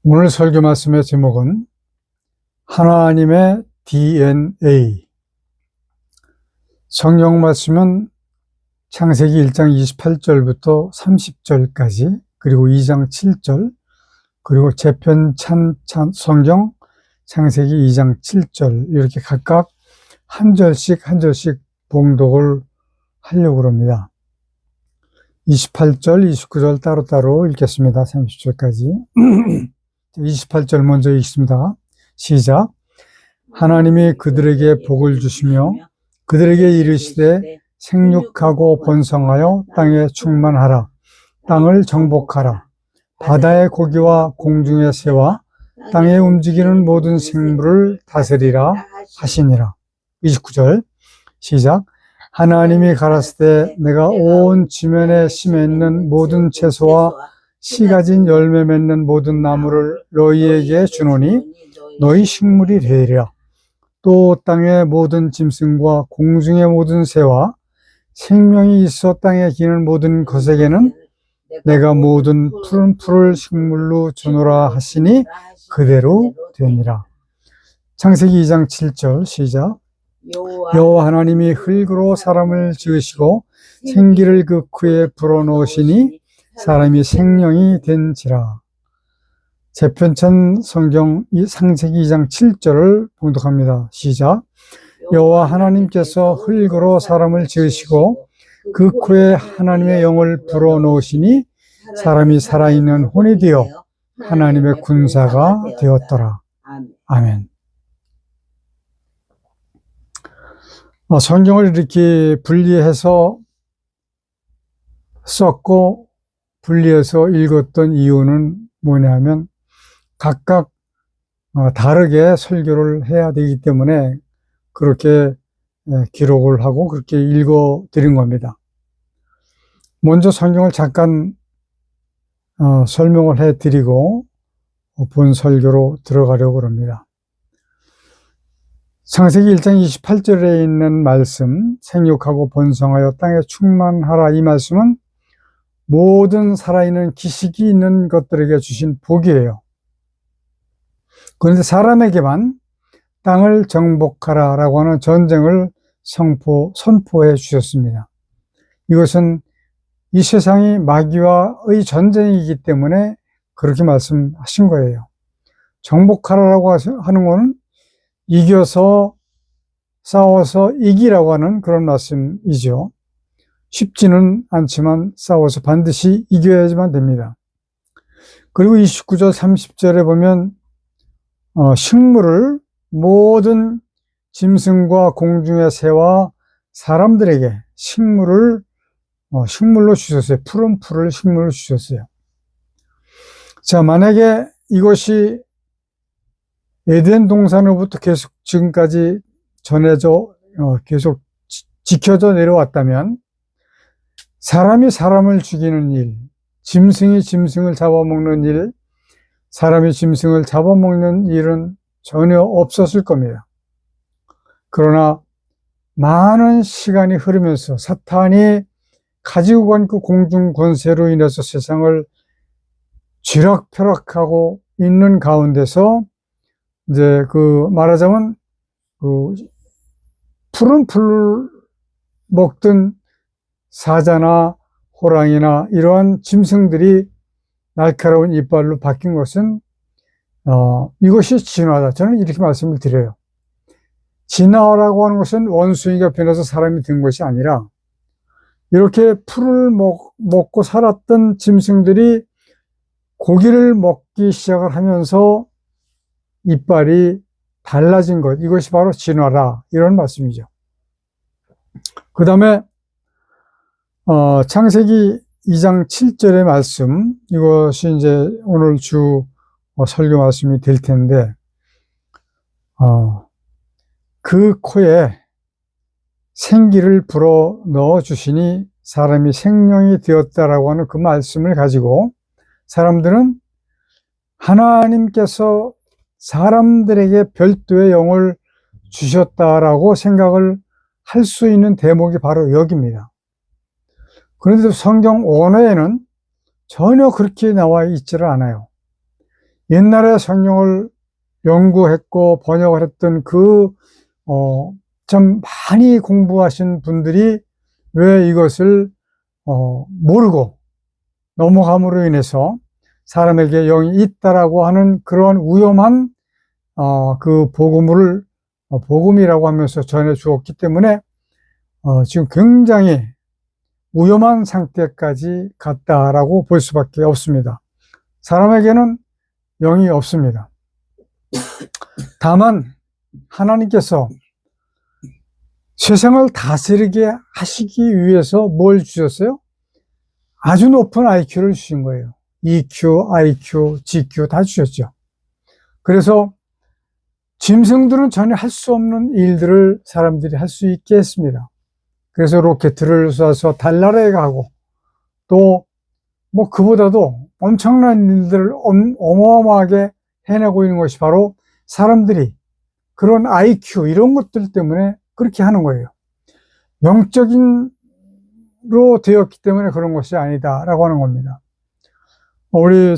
오늘 설교 말씀의 제목은 하나님의 DNA. 성경 말씀은 창세기 1장 28절부터 30절까지, 그리고 2장 7절, 그리고 재편 성경 창세기 2장 7절, 이렇게 각각 한 절씩 봉독을 하려고 합니다. 28절, 29절 따로따로 읽겠습니다. 30절까지. 28절 먼저 읽습니다. 시작. 하나님이 그들에게 복을 주시며 그들에게 이르시되 생육하고 번성하여 땅에 충만하라. 땅을 정복하라. 바다의 고기와 공중의 새와 땅에 움직이는 모든 생물을 다스리라 하시니라. 29절 시작. 하나님이 가라사대 내가 온 지면에 심어 있는 모든 채소와 씨 가진 열매 맺는 모든 나무를 너희에게 주노니 너희 식물이 되리라. 또 땅의 모든 짐승과 공중의 모든 새와 생명이 있어 땅에 기는 모든 것에게는 내가 모든 푸른 풀을 식물로 주노라 하시니 그대로 되니라. 창세기 2장 7절 시작. 여호와 하나님이 흙으로 사람을 지으시고 생기를 그 코에 불어넣으시니 사람이 생명이 된지라. 재편찬 성경 창세기 2장 7절을 봉독합니다. 시작. 여호와 하나님께서 흙으로 사람을 지으시고 그 코에 하나님의 영을 불어넣으시니 사람이 살아있는 혼이 되어 하나님의 군사가 되었더라. 아멘. 성경을 이렇게 분리해서 썼고 분리해서 읽었던 이유는 뭐냐면 각각 다르게 설교를 해야 되기 때문에 그렇게 기록을 하고 그렇게 읽어 드린 겁니다. 먼저 성경을 잠깐 설명을 해 드리고 본 설교로 들어가려고 합니다. 창세기 1장 28절에 있는 말씀, 생육하고 번성하여 땅에 충만하라, 이 말씀은 모든 살아있는 기식이 있는 것들에게 주신 복이에요. 그런데 사람에게만 땅을 정복하라 라고 하는 전쟁을 선포해 주셨습니다. 이것은 이 세상이 마귀와의 전쟁이기 때문에 그렇게 말씀하신 거예요. 정복하라라고 하는 것은 이겨서 싸워서 이기라고 하는 그런 말씀이죠. 쉽지는 않지만 싸워서 반드시 이겨야지만 됩니다. 그리고 29절 30절에 보면 식물을 모든 짐승과 공중의 새와 사람들에게 식물로 주셨어요. 푸른 풀을 식물로 주셨어요. 자, 만약에 이것이 에덴 동산으로부터 계속 지금까지 전해져 계속 지켜져 내려왔다면 사람이 사람을 죽이는 일, 짐승이 짐승을 잡아먹는 일, 사람이 짐승을 잡아먹는 일은 전혀 없었을 겁니다. 그러나 많은 시간이 흐르면서 사탄이 가지고 간 그 공중 권세로 인해서 세상을 쥐락펴락하고 있는 가운데서 이제 말하자면 푸른 풀을 먹던 사자나 호랑이나 이러한 짐승들이 날카로운 이빨로 바뀐 것은 이것이 진화다. 저는 이렇게 말씀을 드려요. 진화라고 하는 것은 원숭이가 변해서 사람이 된 것이 아니라 이렇게 풀을 먹고 살았던 짐승들이 고기를 먹기 시작을 하면서 이빨이 달라진 것, 이것이 바로 진화라, 이런 말씀이죠. 그 다음에 창세기 2장 7절의 말씀, 이것이 이제 오늘 주 설교 말씀이 될 텐데, 그 코에 생기를 불어 넣어 주시니 사람이 생명이 되었다라고 하는 그 말씀을 가지고 사람들은 하나님께서 사람들에게 별도의 영을 주셨다라고 생각을 할 수 있는 대목이 바로 여기입니다. 그런데 성경 원어에는 전혀 그렇게 나와 있지를 않아요. 옛날에 성경을 연구했고 번역을 했던 좀 많이 공부하신 분들이 왜 이것을 모르고 넘어감으로 인해서 사람에게 영이 있다라고 하는 그런 위험한 그 복음이라고 하면서 전해 주었기 때문에 지금 굉장히 위험한 상태까지 갔다라고 볼 수밖에 없습니다. 사람에게는 영이 없습니다. 다만 하나님께서 세상을 다스리게 하시기 위해서 뭘 주셨어요? 아주 높은 IQ를 주신 거예요. EQ, IQ, GQ 다 주셨죠. 그래서 짐승들은 전혀 할 수 없는 일들을 사람들이 할 수 있게 했습니다. 그래서 로켓을 쏴서 달나라에 가고 또 뭐 그보다도 엄청난 일들을 어마어마하게 해내고 있는 것이 바로 사람들이 그런 IQ 이런 것들 때문에 그렇게 하는 거예요. 영적인로 되었기 때문에 그런 것이 아니다라고 하는 겁니다.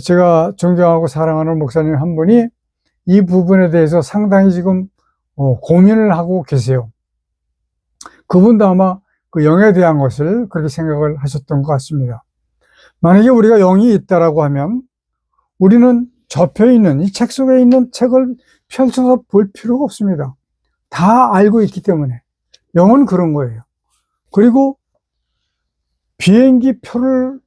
제가 존경하고 사랑하는 목사님 한 분이 이 부분에 대해서 상당히 지금 고민을 하고 계세요. 그분도 아마 그 영에 대한 것을 그렇게 생각을 하셨던 것 같습니다. 만약에 우리가 영이 있다라고 하면 우리는 접혀있는 이 책 속에 있는 책을 펼쳐서 볼 필요가 없습니다. 다 알고 있기 때문에. 영은 그런 거예요. 그리고 비행기 표를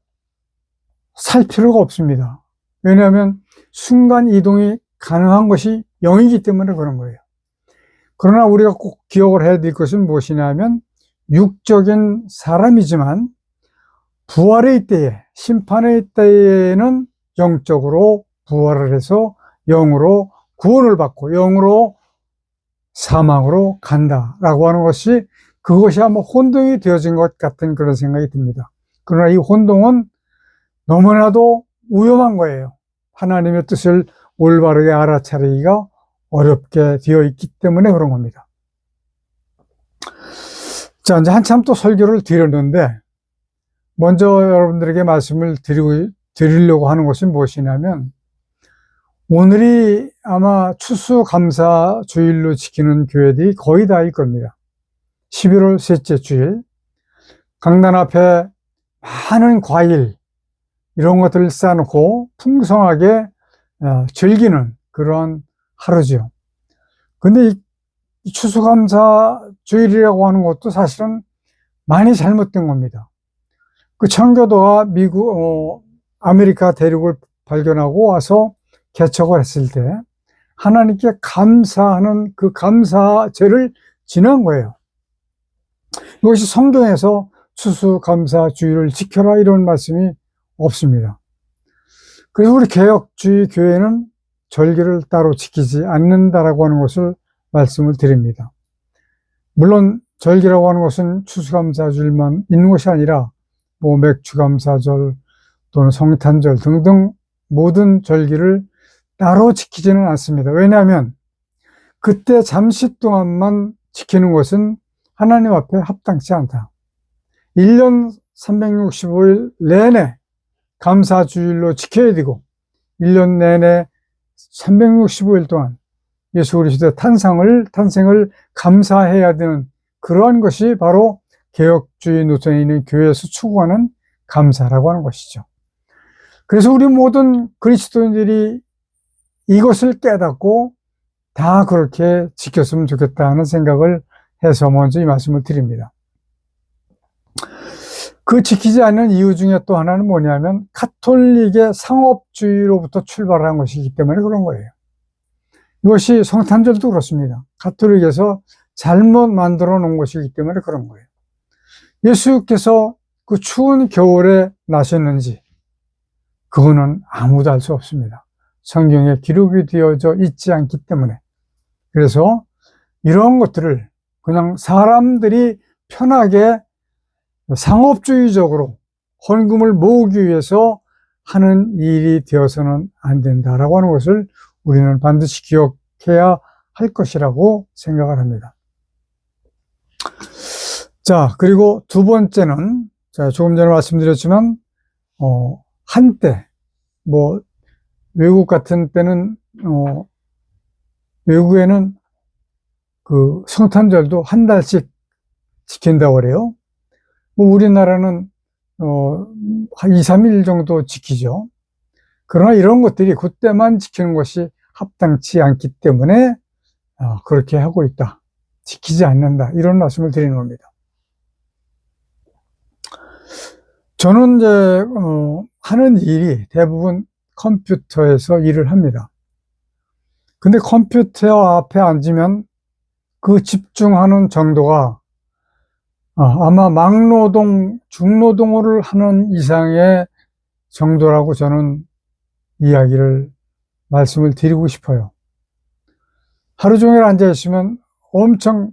살 필요가 없습니다. 왜냐하면 순간 이동이 가능한 것이 영이기 때문에 그런 거예요. 그러나 우리가 꼭 기억을 해야 될 것은 무엇이냐면 육적인 사람이지만 부활의 때에, 심판의 때에는 영적으로 부활을 해서 영으로 구원을 받고 영으로 사망으로 간다라고 하는 것이 그것이 아마 혼동이 되어진 것 같은 그런 생각이 듭니다. 그러나 이 혼동은 너무나도 위험한 거예요. 하나님의 뜻을 올바르게 알아차리기가 어렵게 되어 있기 때문에 그런 겁니다. 자, 이제 한참 또 설교를 드렸는데 먼저 여러분들에게 말씀을 드리려고 하는 것은 무엇이냐면 오늘이 아마 추수감사주일로 지키는 교회들이 거의 다일 겁니다. 11월 셋째 주일 강단 앞에 많은 과일 이런 것들을 쌓아놓고 풍성하게 즐기는 그런 하루죠. 근데 이 추수감사주일이라고 하는 것도 사실은 많이 잘못된 겁니다. 그 청교도가 아메리카 대륙을 발견하고 와서 개척을 했을 때 하나님께 감사하는 그 감사제를 지난 거예요. 이것이 성경에서 추수감사주일을 지켜라 이런 말씀이 없습니다. 그래서 우리 개혁주의 교회는 절기를 따로 지키지 않는다라고 하는 것을 말씀을 드립니다. 물론 절기라고 하는 것은 추수감사주일만 있는 것이 아니라 뭐 맥추감사절 또는 성탄절 등등 모든 절기를 따로 지키지는 않습니다. 왜냐하면 그때 잠시 동안만 지키는 것은 하나님 앞에 합당치 않다. 1년 365일 내내 감사주일로 지켜야 되고 1년 내내 365일 동안 예수 그리스도의 탄생을 감사해야 되는 그러한 것이 바로 개혁주의 노선에 있는 교회에서 추구하는 감사라고 하는 것이죠. 그래서 우리 모든 그리스도인들이 이것을 깨닫고 다 그렇게 지켰으면 좋겠다는 생각을 해서 먼저 이 말씀을 드립니다. 그 지키지 않는 이유 중에 또 하나는 뭐냐면 가톨릭의 상업주의로부터 출발한 것이기 때문에 그런 거예요. 이것이 성탄절도 그렇습니다. 가톨릭에서 잘못 만들어 놓은 것이기 때문에 그런 거예요. 예수께서 그 추운 겨울에 나셨는지 그거는 아무도 알 수 없습니다. 성경에 기록이 되어져 있지 않기 때문에. 그래서 이런 것들을 그냥 사람들이 편하게 상업주의적으로 헌금을 모으기 위해서 하는 일이 되어서는 안 된다라고 하는 것을 우리는 반드시 기억해야 할 것이라고 생각을 합니다. 자, 그리고 두 번째는, 조금 전에 말씀드렸지만, 한때, 외국 같은 때는, 외국에는 그 성탄절도 한 달씩 지킨다고 그래요. 뭐 우리나라는, 한 2, 3일 정도 지키죠. 그러나 이런 것들이 그때만 지키는 것이 합당치 않기 때문에, 그렇게 하고 있다. 지키지 않는다. 이런 말씀을 드리는 겁니다. 저는 이제, 하는 일이 대부분 컴퓨터에서 일을 합니다. 근데 컴퓨터 앞에 앉으면 그 집중하는 정도가 아마 막노동, 중노동을 하는 이상의 정도라고 저는 말씀을 드리고 싶어요. 하루 종일 앉아 있으면 엄청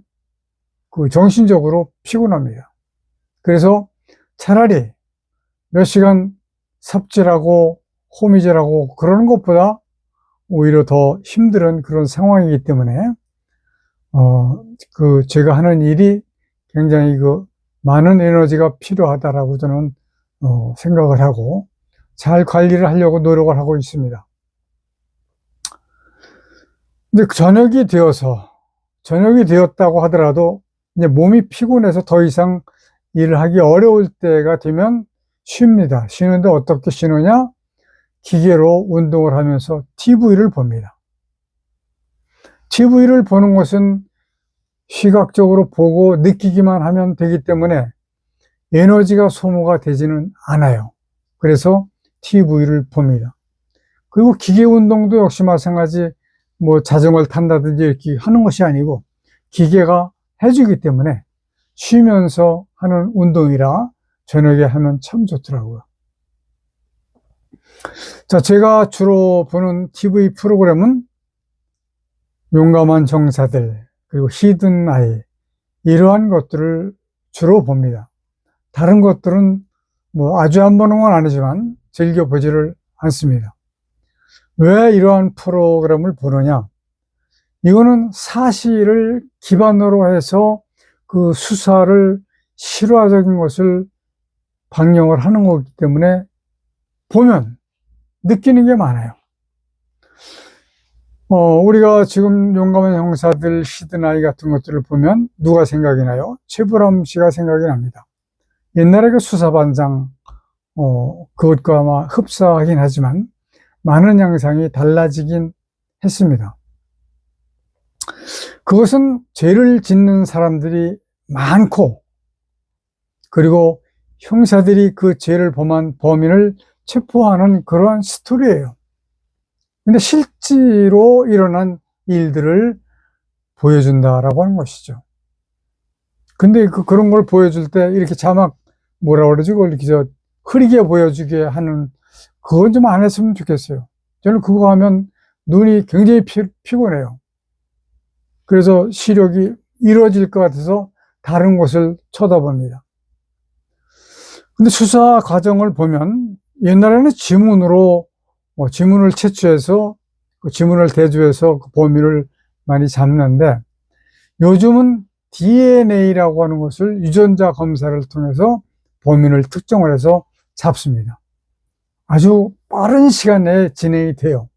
그 정신적으로 피곤합니다. 그래서 차라리 몇 시간 삽질하고 호미질하고 그러는 것보다 오히려 더 힘든 그런 상황이기 때문에, 제가 하는 일이 굉장히 많은 에너지가 필요하다라고 저는, 생각을 하고 잘 관리를 하려고 노력을 하고 있습니다. 근데 저녁이 되었다고 하더라도 이제 몸이 피곤해서 더 이상 일을 하기 어려울 때가 되면 쉽니다. 쉬는데 어떻게 쉬느냐? 기계로 운동을 하면서 TV를 봅니다. TV를 보는 것은 시각적으로 보고 느끼기만 하면 되기 때문에 에너지가 소모가 되지는 않아요. 그래서 TV를 봅니다. 그리고 기계 운동도 역시 마찬가지, 뭐 자전거를 탄다든지 이렇게 하는 것이 아니고 기계가 해주기 때문에 쉬면서 하는 운동이라 저녁에 하면 참 좋더라고요. 자, 제가 주로 보는 TV 프로그램은 용감한 정사들, 그리고 히든 아이, 이러한 것들을 주로 봅니다. 다른 것들은 뭐 아주 안 보는 건 아니지만 즐겨보지를 않습니다. 왜 이러한 프로그램을 보느냐? 이거는 사실을 기반으로 해서 그 수사를 실화적인 것을 방영을 하는 거기 때문에 보면 느끼는 게 많아요. 우리가 지금 용감한 형사들, 히든 아이 같은 것들을 보면 누가 생각이 나요? 최불암 씨가 생각이 납니다. 옛날에 그 수사반장, 그것과 아마 흡사하긴 하지만 많은 양상이 달라지긴 했습니다. 그것은 죄를 짓는 사람들이 많고, 그리고 형사들이 그 죄를 범한 범인을 체포하는 그러한 스토리예요. 근데 실제로 일어난 일들을 보여준다라고 하는 것이죠. 근데 그런 걸 보여줄 때 이렇게 자막 뭐라 그러지? 그걸 이렇게 흐리게 보여주게 하는, 그건 좀 안 했으면 좋겠어요. 저는 그거 하면 눈이 굉장히 피곤해요. 그래서 시력이 이뤄질 것 같아서 다른 곳을 쳐다봅니다. 근데 수사 과정을 보면 옛날에는 지문을 채취해서 그 지문을 대조해서 그 범인을 많이 잡는데, 요즘은 DNA라고 하는 것을 유전자 검사를 통해서 범인을 특정을 해서 잡습니다. 아주 빠른 시간 내에 진행이 돼요.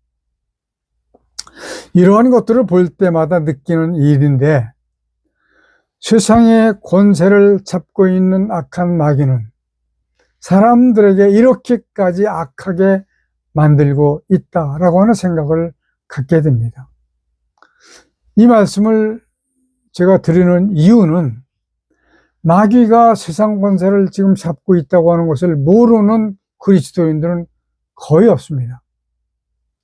이러한 것들을 볼 때마다 느끼는 일인데, 세상의 권세를 잡고 있는 악한 마귀는 사람들에게 이렇게까지 악하게 만들고 있다라고 하는 생각을 갖게 됩니다. 이 말씀을 제가 드리는 이유는 마귀가 세상 권세를 지금 잡고 있다고 하는 것을 모르는 그리스도인들은 거의 없습니다.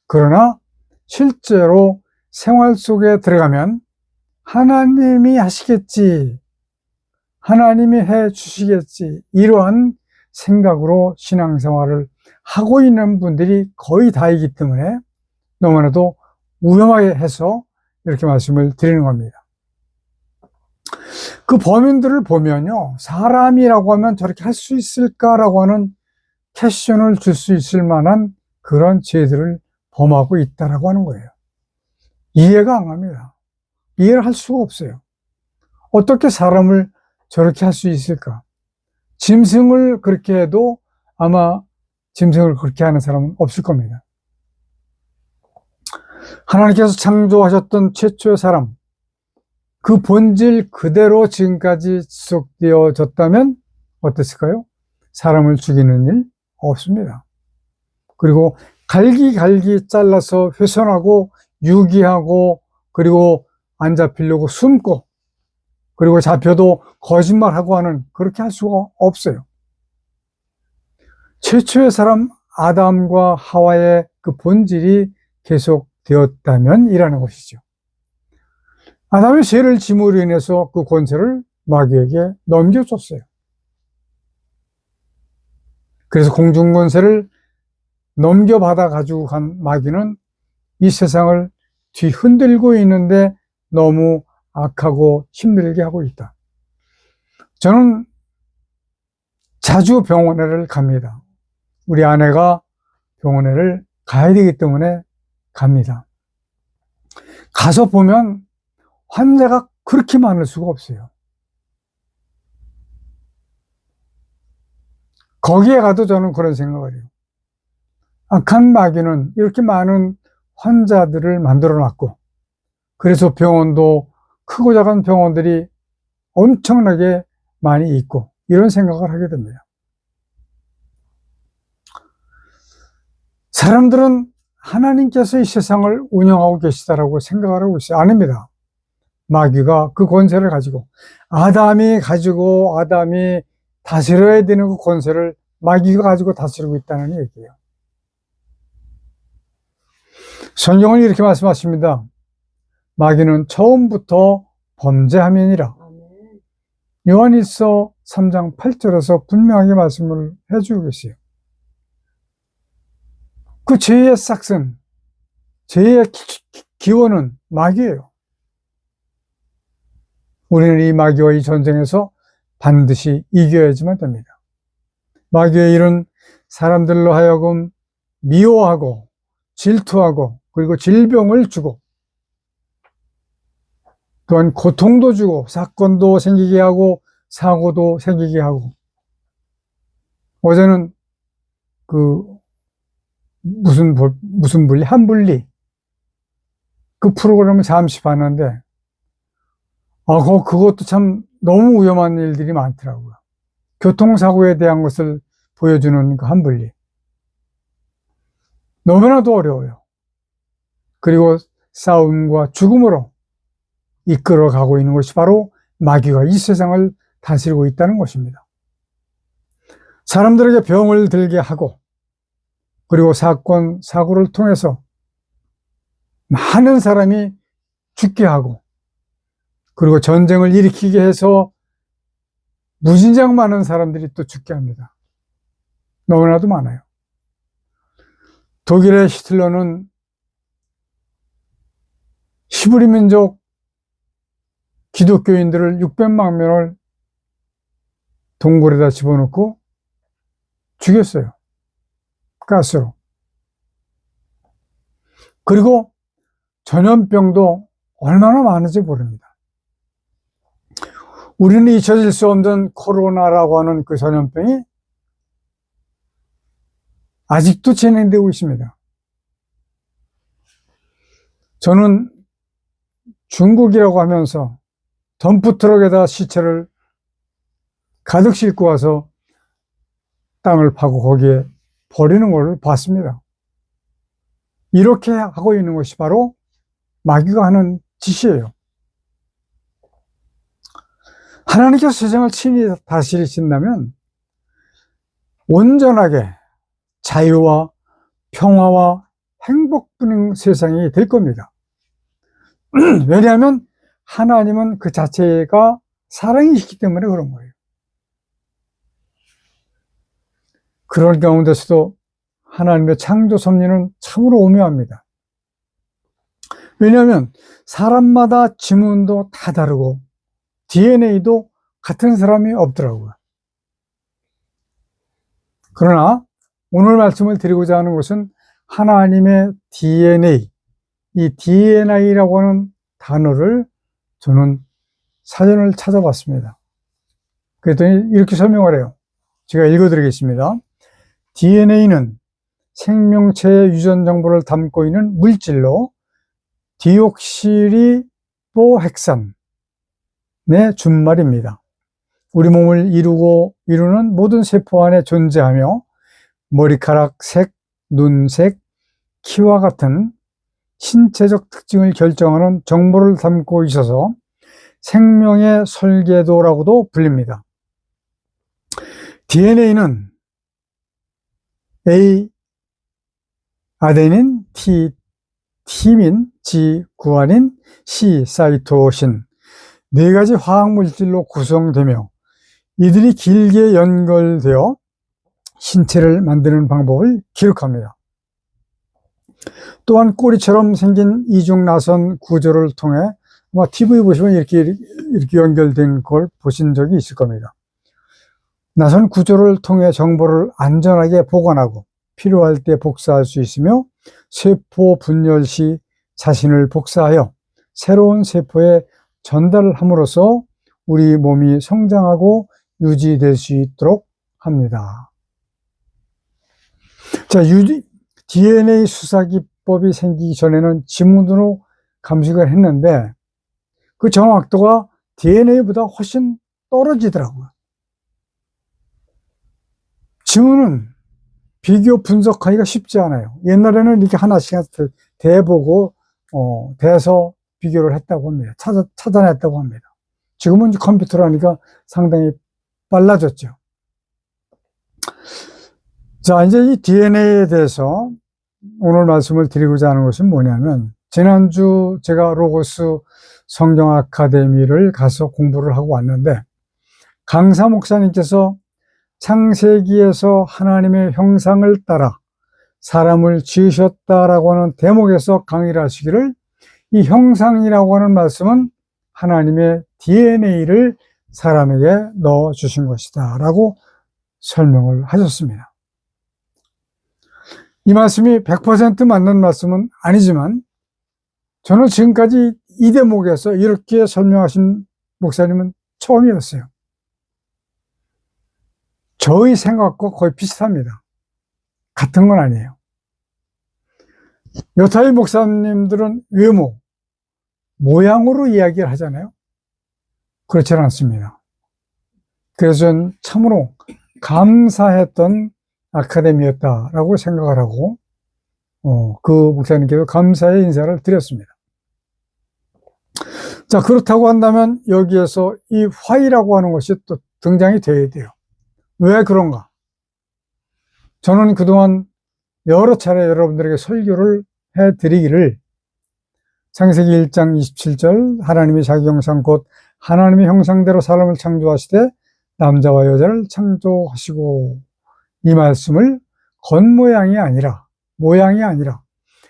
그러나 실제로 생활 속에 들어가면 하나님이 하시겠지, 하나님이 해 주시겠지, 이러한 생각으로 신앙생활을 하고 있는 분들이 거의 다이기 때문에 너무나도 위험하게 해서 이렇게 말씀을 드리는 겁니다. 그 범인들을 보면요, 사람이라고 하면 저렇게 할 수 있을까라고 하는 퀘션을 줄 수 있을 만한 그런 죄들을 범하고 있다라고 하는 거예요. 이해가 안 갑니다. 이해를 할 수가 없어요. 어떻게 사람을 저렇게 할 수 있을까? 짐승을 그렇게 해도 아마 짐승을 그렇게 하는 사람은 없을 겁니다. 하나님께서 창조하셨던 최초의 사람, 그 본질 그대로 지금까지 지속되어졌다면 어땠을까요? 사람을 죽이는 일 없습니다. 그리고 갈기갈기 잘라서 훼손하고 유기하고 그리고 안 잡히려고 숨고 그리고 잡혀도 거짓말하고 하는, 그렇게 할 수가 없어요. 최초의 사람 아담과 하와의 그 본질이 계속되었다면 이라는 것이죠. 아담의 죄를 짐으로 인해서 그 권세를 마귀에게 넘겨줬어요. 그래서 공중 권세를 넘겨받아 가지고 간 마귀는 이 세상을 뒤흔들고 있는데 너무 악하고 힘들게 하고 있다. 저는 자주 병원에를 갑니다. 우리 아내가 병원에를 가야 되기 때문에 갑니다. 가서 보면 환자가 그렇게 많을 수가 없어요. 거기에 가도 저는 그런 생각을 해요. 악한 마귀는 이렇게 많은 환자들을 만들어 놨고, 그래서 병원도 크고 작은 병원들이 엄청나게 많이 있고, 이런 생각을 하게 됩니다. 사람들은 하나님께서 이 세상을 운영하고 계시다라고 생각을 하고 있어요. 아닙니다. 마귀가 그 권세를 가지고, 아담이 다스려야 되는 그 권세를 마귀가 가지고 다스리고 있다는 얘기예요. 성경은 이렇게 말씀하십니다. 마귀는 처음부터 범죄함이니라. 요한일서 3장 8절에서 분명하게 말씀을 해주고 계세요. 그 죄의 싹슨, 죄의 기원은 마귀예요. 우리는 이 마귀와 이 전쟁에서 반드시 이겨야지만 됩니다. 마귀의 일은 사람들로 하여금 미워하고 질투하고 그리고 질병을 주고 또한 고통도 주고 사건도 생기게 하고 사고도 생기게 하고, 어제는 무슨 분리? 한분리 그 프로그램을 잠시 봤는데 그것도 참 너무 위험한 일들이 많더라고요. 교통사고에 대한 것을 보여주는 그 한분리. 너무나도 어려워요. 그리고 싸움과 죽음으로 이끌어가고 있는 것이 바로 마귀가 이 세상을 다스리고 있다는 것입니다. 사람들에게 병을 들게 하고, 그리고 사건, 사고를 통해서 많은 사람이 죽게 하고, 그리고 전쟁을 일으키게 해서 무진장 많은 사람들이 또 죽게 합니다. 너무나도 많아요. 독일의 히틀러는 히브리 민족 기독교인들을 600만 명을 동굴에다 집어넣고 죽였어요. 가스로. 그리고 전염병도 얼마나 많은지 모릅니다. 우리는 잊혀질 수 없는 코로나라고 하는 그 전염병이 아직도 진행되고 있습니다. 저는 중국이라고 하면서 덤프트럭에다 시체를 가득 싣고 와서 땅을 파고 거기에 버리는 걸 봤습니다. 이렇게 하고 있는 것이 바로 마귀가 하는 짓이에요. 하나님께서 세상을 친히 다스리신다면 온전하게 자유와 평화와 행복뿐인 세상이 될 겁니다. 왜냐하면 하나님은 그 자체가 사랑이시기 때문에 그런 거예요. 그런 가운데서도 하나님의 창조 섭리는 참으로 오묘합니다. 왜냐하면 사람마다 지문도 다 다르고 DNA도 같은 사람이 없더라고요. 그러나 오늘 말씀을 드리고자 하는 것은 하나님의 DNA, 이 DNA라고 하는 단어를 저는 사전을 찾아봤습니다. 그랬더니 이렇게 설명을 해요. 제가 읽어드리겠습니다. DNA는 생명체의 유전 정보를 담고 있는 물질로 디옥시리보핵산의 준말입니다. 우리 몸을 이루는 모든 세포 안에 존재하며 머리카락 색, 눈색, 키와 같은 신체적 특징을 결정하는 정보를 담고 있어서 생명의 설계도라고도 불립니다. DNA는 A, 아데닌, T, 티민, G, 구아닌, C, 사이토신 네 가지 화학물질로 구성되며 이들이 길게 연결되어 신체를 만드는 방법을 기록합니다. 또한 꼬리처럼 생긴 이중나선 구조를 통해 아마 TV 보시면 이렇게 연결된 걸 보신 적이 있을 겁니다. 나선 구조를 통해 정보를 안전하게 보관하고 필요할 때 복사할 수 있으며 세포 분열 시 자신을 복사하여 새로운 세포에 전달함으로써 우리 몸이 성장하고 유지될 수 있도록 합니다. 자, DNA 수사 기법이 생기기 전에는 지문으로 감식을 했는데 그 정확도가 DNA보다 훨씬 떨어지더라고요. 지문은 비교 분석하기가 쉽지 않아요. 옛날에는 이렇게 하나씩 대보고 대서 비교를 했다고 합니다. 찾아냈다고 합니다. 지금은 컴퓨터라니까 상당히 빨라졌죠. 자, 이제 이 DNA에 대해서 오늘 말씀을 드리고자 하는 것은 뭐냐면, 지난주 제가 로고스 성경 아카데미를 가서 공부를 하고 왔는데, 강사 목사님께서 창세기에서 하나님의 형상을 따라 사람을 지으셨다라고 하는 대목에서 강의를 하시기를, 이 형상이라고 하는 말씀은 하나님의 DNA를 사람에게 넣어주신 것이다 라고 설명을 하셨습니다. 이 말씀이 100% 맞는 말씀은 아니지만 저는 지금까지 이 대목에서 이렇게 설명하신 목사님은 처음이었어요. 저의 생각과 거의 비슷합니다. 같은 건 아니에요. 여타의 목사님들은 외모, 모양으로 이야기를 하잖아요. 그렇지는 않습니다. 그래서 저는 참으로 감사했던 아카데미였다라고 생각을 하고 그 목사님께서 감사의 인사를 드렸습니다. 자, 그렇다고 한다면 여기에서 이 화이라고 하는 것이 또 등장이 돼야 돼요. 왜 그런가? 저는 그동안 여러 차례 여러분들에게 설교를 해드리기를 창세기 1장 27절 하나님이 자기 형상 곧 하나님의 형상대로 사람을 창조하시되 남자와 여자를 창조하시고, 이 말씀을 겉모양이 아니라 모양이 아니라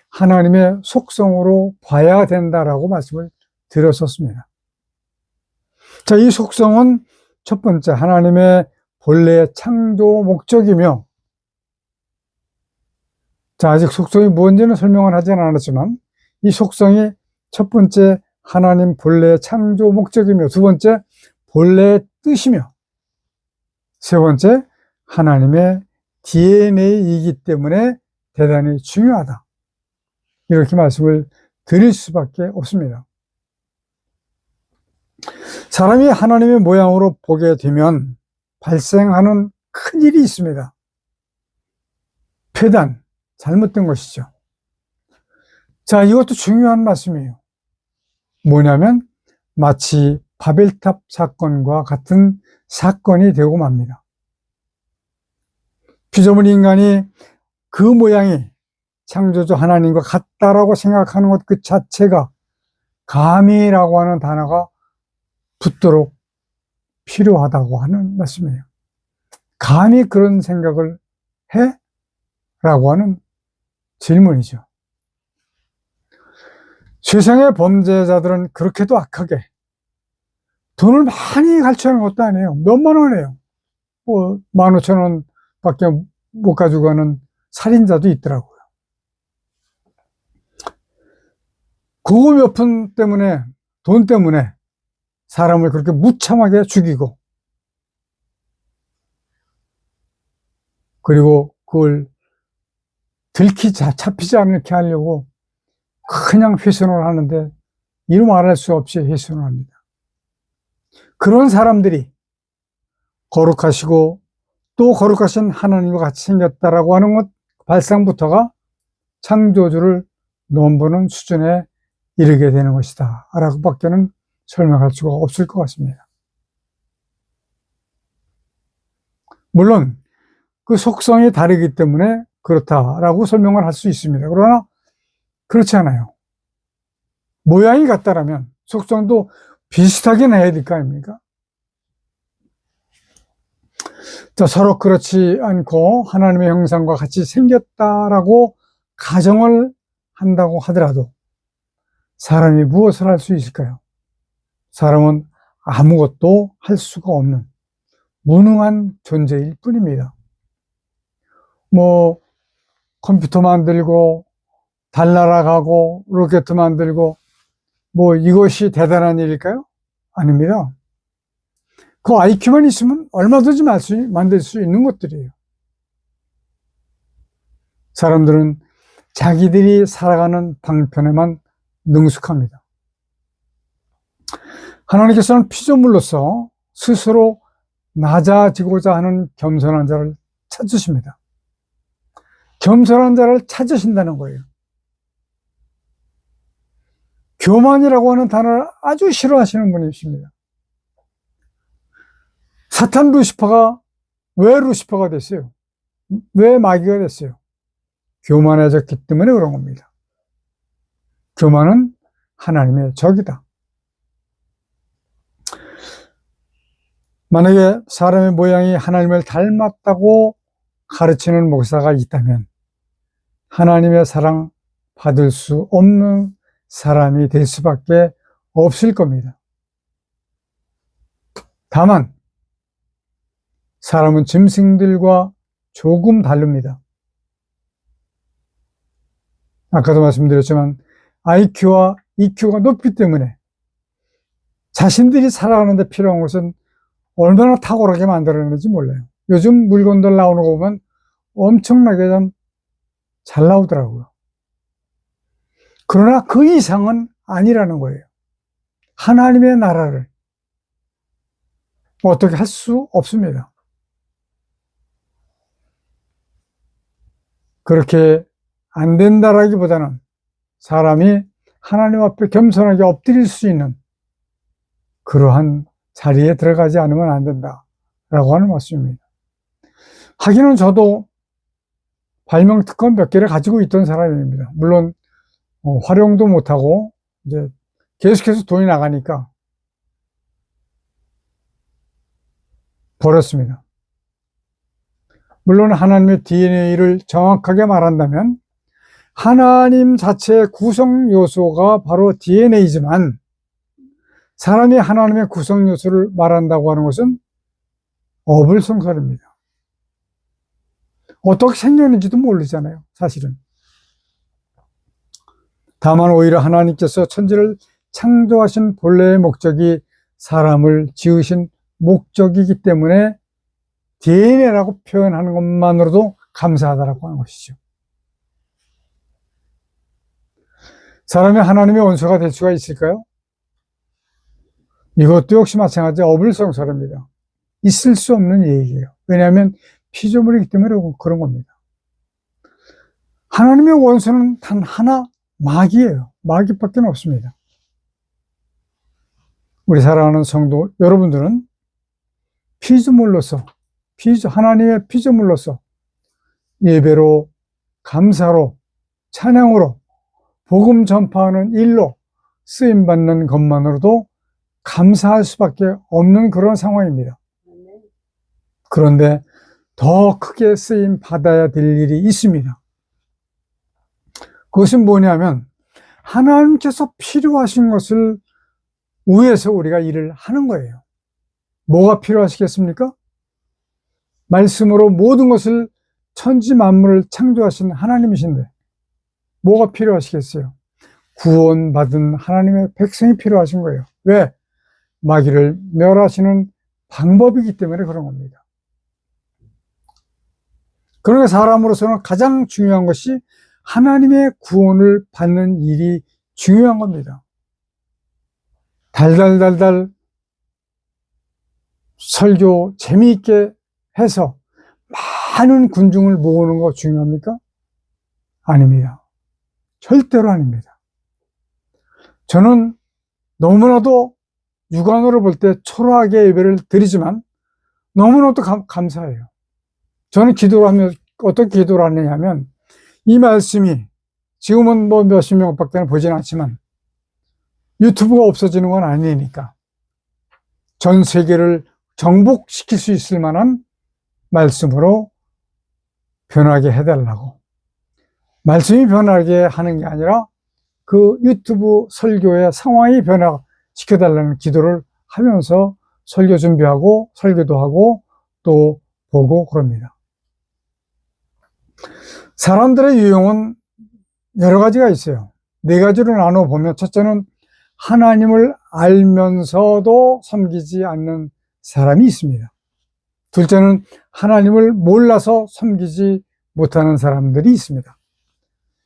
하나님의 속성으로 봐야 된다라고 말씀을 드렸었습니다. 자, 이 속성은 첫 번째 하나님의 본래의 창조 목적이며, 자, 아직 속성이 뭔지는 설명을 하지는 않았지만 이 속성이 첫 번째 하나님 본래의 창조 목적이며, 두 번째 본래의 뜻이며, 세 번째 하나님의 DNA이기 때문에 대단히 중요하다, 이렇게 말씀을 드릴 수밖에 없습니다. 사람이 하나님의 모양으로 보게 되면 발생하는 큰 일이 있습니다. 폐단, 잘못된 것이죠. 자, 이것도 중요한 말씀이에요. 뭐냐면 마치 바벨탑 사건과 같은 사건이 되고 맙니다. 피조물 인간이 그 모양이 창조주 하나님과 같다라고 생각하는 것 그 자체가 감이라고 하는 단어가 붙도록 필요하다고 하는 말씀이에요. 감히 그런 생각을 해? 라고 하는 질문이죠. 세상의 범죄자들은 그렇게도 악하게 돈을 많이 갈취하는 것도 아니에요. 몇만 원이에요. 15,000원 밖에 못 가지고 가는 살인자도 있더라고요. 그거 몇 푼 때문에, 돈 때문에 사람을 그렇게 무참하게 죽이고, 그리고 그걸 잡히지 않게 하려고 그냥 훼손을 하는데 이루 말할 수 없이 훼손을 합니다. 그런 사람들이 거룩하시고 또 거룩하신 하나님과 같이 생겼다라고 하는 것 발상부터가 창조주를 넘보는 수준에 이르게 되는 것이다 라고 밖에는 설명할 수가 없을 것 같습니다. 물론 그 속성이 다르기 때문에 그렇다라고 설명을 할 수 있습니다. 그러나 그렇지 않아요. 모양이 같다라면 속성도 비슷하게 해야 될 거 아닙니까? 자, 서로 그렇지 않고 하나님의 형상과 같이 생겼다라고 가정을 한다고 하더라도 사람이 무엇을 할 수 있을까요? 사람은 아무것도 할 수가 없는 무능한 존재일 뿐입니다. 뭐 컴퓨터 만들고 달 날아가고 로켓 만들고 뭐 이것이 대단한 일일까요? 아닙니다. 그 IQ만 있으면 얼마든지 만들 수 있는 것들이에요. 사람들은 자기들이 살아가는 방편에만 능숙합니다. 하나님께서는 피조물로서 스스로 낮아지고자 하는 겸손한 자를 찾으십니다. 겸손한 자를 찾으신다는 거예요. 교만이라고 하는 단어를 아주 싫어하시는 분이십니다. 사탄 루시퍼가 왜 루시퍼가 됐어요? 왜 마귀가 됐어요? 교만해졌기 때문에 그런 겁니다. 교만은 하나님의 적이다. 만약에 사람의 모양이 하나님을 닮았다고 가르치는 목사가 있다면 하나님의 사랑 받을 수 없는 사람이 될 수밖에 없을 겁니다. 다만 사람은 짐승들과 조금 다릅니다. 아까도 말씀드렸지만 IQ와 EQ가 높기 때문에 자신들이 살아가는 데 필요한 것은 얼마나 탁월하게 만들어내는지 몰라요. 요즘 물건들 나오는 거 보면 엄청나게 좀 잘 나오더라고요. 그러나 그 이상은 아니라는 거예요. 하나님의 나라를 어떻게 할 수 없습니다. 그렇게 안 된다라기보다는 사람이 하나님 앞에 겸손하게 엎드릴 수 있는 그러한 자리에 들어가지 않으면 안 된다라고 하는 말씀입니다. 하기는 저도 발명 특권 몇 개를 가지고 있던 사람입니다. 물론 활용도 못하고 이제 계속해서 돈이 나가니까 버렸습니다. 물론 하나님의 DNA를 정확하게 말한다면 하나님 자체의 구성 요소가 바로 DNA지만 사람이 하나님의 구성 요소를 말한다고 하는 것은 어불성설입니다. 어떻게 생겼는지도 모르잖아요, 사실은. 다만 오히려 하나님께서 천지를 창조하신 본래의 목적이 사람을 지으신 목적이기 때문에 DNA라고 표현하는 것만으로도 감사하다라고 하는 것이죠. 사람이 하나님의 원수가 될 수가 있을까요? 이것도 역시 마찬가지 어불성설입니다. 있을 수 없는 얘기예요. 왜냐하면 피조물이기 때문에 그런 겁니다. 하나님의 원수는 단 하나, 마귀예요. 마귀밖에 없습니다. 우리 사랑하는 성도 여러분들은 피조물로서, 하나님의 피조물로서 예배로, 감사로, 찬양으로, 복음 전파하는 일로 쓰임받는 것만으로도 감사할 수밖에 없는 그런 상황입니다. 그런데 더 크게 쓰임 받아야 될 일이 있습니다. 그것은 뭐냐면 하나님께서 필요하신 것을 위해서 우리가 일을 하는 거예요. 뭐가 필요하시겠습니까? 말씀으로 모든 것을 천지 만물을 창조하신 하나님이신데 뭐가 필요하시겠어요? 구원받은 하나님의 백성이 필요하신 거예요. 왜? 마귀를 멸하시는 방법이기 때문에 그런 겁니다. 그러니까 사람으로서는 가장 중요한 것이 하나님의 구원을 받는 일이 중요한 겁니다. 달달달달 설교 재미있게 해서 많은 군중을 모으는 거 중요합니까? 아닙니다. 절대로 아닙니다. 저는 너무나도 육안으로 볼 때 초라하게 예배를 드리지만 너무나도 감사해요. 저는 기도를 하면 어떻게 기도를 하느냐면, 이 말씀이 지금은 뭐 몇십 명밖에 보지는 않지만 유튜브가 없어지는 건 아니니까 전 세계를 정복시킬 수 있을 만한 말씀으로 변하게 해달라고. 말씀이 변하게 하는 게 아니라 그 유튜브 설교의 상황이 변화시켜달라는 기도를 하면서 설교 준비하고 설교도 하고 또 보고 그럽니다. 사람들의 유형은 여러 가지가 있어요. 네 가지로 나눠보면, 첫째는 하나님을 알면서도 섬기지 않는 사람이 있습니다. 둘째는 하나님을 몰라서 섬기지 못하는 사람들이 있습니다.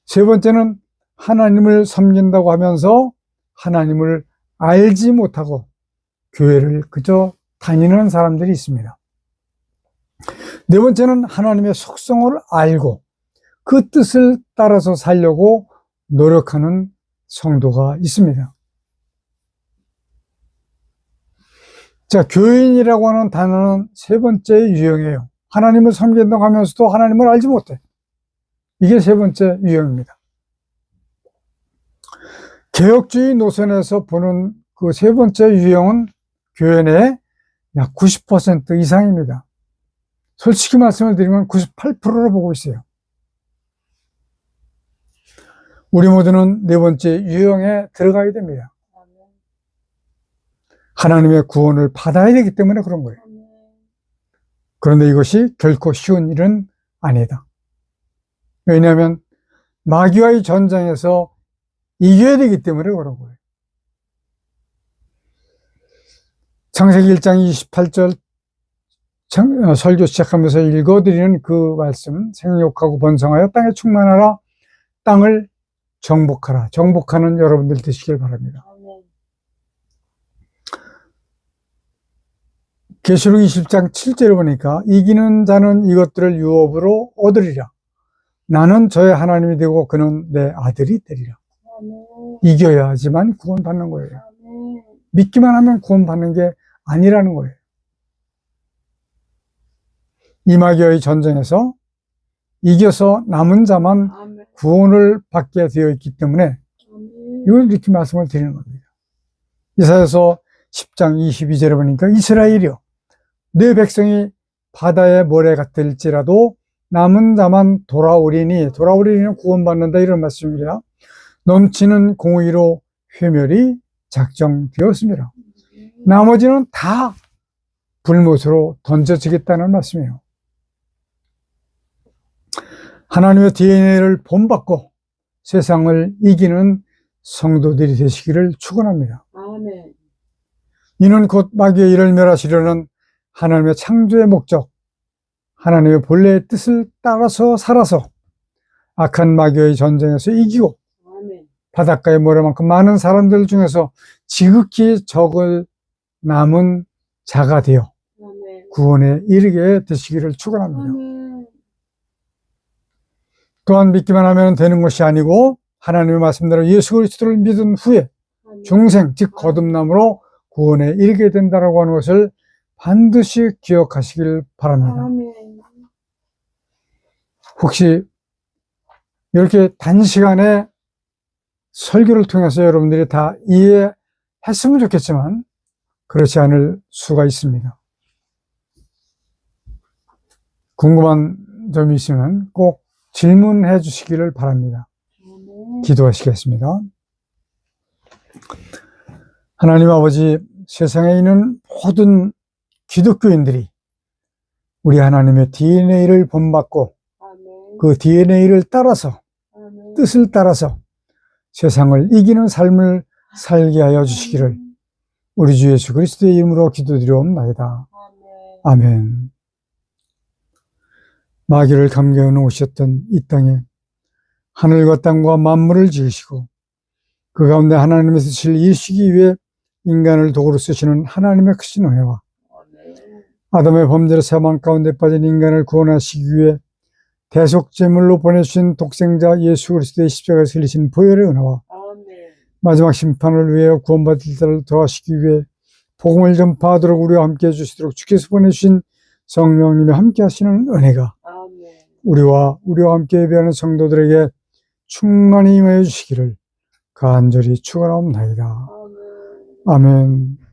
세 번째는 하나님을 섬긴다고 하면서 하나님을 알지 못하고 교회를 그저 다니는 사람들이 있습니다. 네 번째는 하나님의 속성을 알고 그 뜻을 따라서 살려고 노력하는 성도가 있습니다. 자, 교인이라고 하는 단어는 세 번째 유형이에요. 하나님을 섬긴다고 하면서도 하나님을 알지 못해. 이게 세 번째 유형입니다. 개혁주의 노선에서 보는 그 세 번째 유형은 교회 내에 약 90% 이상입니다. 솔직히 말씀을 드리면 98%로 보고 있어요. 우리 모두는 네 번째 유형에 들어가야 됩니다. 하나님의 구원을 받아야 되기 때문에 그런 거예요. 그런데 이것이 결코 쉬운 일은 아니다. 왜냐하면 마귀와의 전쟁에서 이겨야 되기 때문에 그런 거예요. 창세기 1장 28절 설교 시작하면서 읽어드리는 그 말씀, 생육하고 번성하여 땅에 충만하라, 땅을 정복하라. 정복하는 여러분들 되시길 바랍니다. 계시록 20장 7절에 보니까 이기는 자는 이것들을 유업으로 얻으리라. 나는 저의 하나님이 되고 그는 내 아들이 되리라. 이겨야지만 구원받는 거예요. 믿기만 하면 구원받는 게 아니라는 거예요. 이마귀와의 전쟁에서 이겨서 남은 자만 구원을 받게 되어 있기 때문에 이걸 이렇게 말씀을 드리는 겁니다. 이사야서 10장 22절에 보니까 이스라엘이여 내 백성이 바다의 모래 같을지라도 남은 자만 돌아오리는 구원받는다, 이런 말씀입니다. 넘치는 공의로 회멸이 작정되었습니다. 나머지는 다 불못으로 던져지겠다는 말씀이에요. 하나님의 DNA를 본받고 세상을 이기는 성도들이 되시기를 축원합니다. 아멘. 이는 곧 마귀의 일을 멸하시려는 하나님의 창조의 목적, 하나님의 본래의 뜻을 따라서 살아서 악한 마귀의 전쟁에서 이기고 아멘. 바닷가의 모래만큼 많은 사람들 중에서 지극히 적을 남은 자가 되어 아멘. 구원에 이르게 되시기를 축원합니다. 아멘. 또한 믿기만 하면 되는 것이 아니고 하나님의 말씀대로 예수 그리스도를 믿은 후에 중생, 즉 거듭남으로 구원에 이르게 된다라고 하는 것을 반드시 기억하시길 바랍니다. 아멘. 혹시 이렇게 단시간에 설교를 통해서 여러분들이 다 이해했으면 좋겠지만 그렇지 않을 수가 있습니다. 궁금한 점이 있으면 꼭 질문해 주시기를 바랍니다. 기도하시겠습니다. 하나님 아버지, 세상에 있는 모든 기독교인들이 우리 하나님의 DNA를 본받고 그 DNA를 따라서 뜻을 따라서 세상을 이기는 삶을 살게 하여 주시기를 우리 주 예수 그리스도의 이름으로 기도드리옵나이다. 아멘. 마귀를 감겨놓으셨던 이 땅에 하늘과 땅과 만물을 지으시고 그 가운데 하나님의 뜻을 이루시기 위해 인간을 도구로 쓰시는 하나님의 크신 은혜와 아담의 범죄로 사망 가운데 빠진 인간을 구원하시기 위해 대속제물로 보내주신 독생자 예수 그리스도의 십자가에서 흘리신 보혈의 은혜와 마지막 심판을 위해 구원받을 자를 도와주시기 위해 복음을 전파하도록 우리와 함께 해주시도록 주께서 보내주신 성령님이 함께 하시는 은혜가 우리와 함께 예배하는 성도들에게 충만히 임하여 주시기를 간절히 축원하옵나이다. 아멘.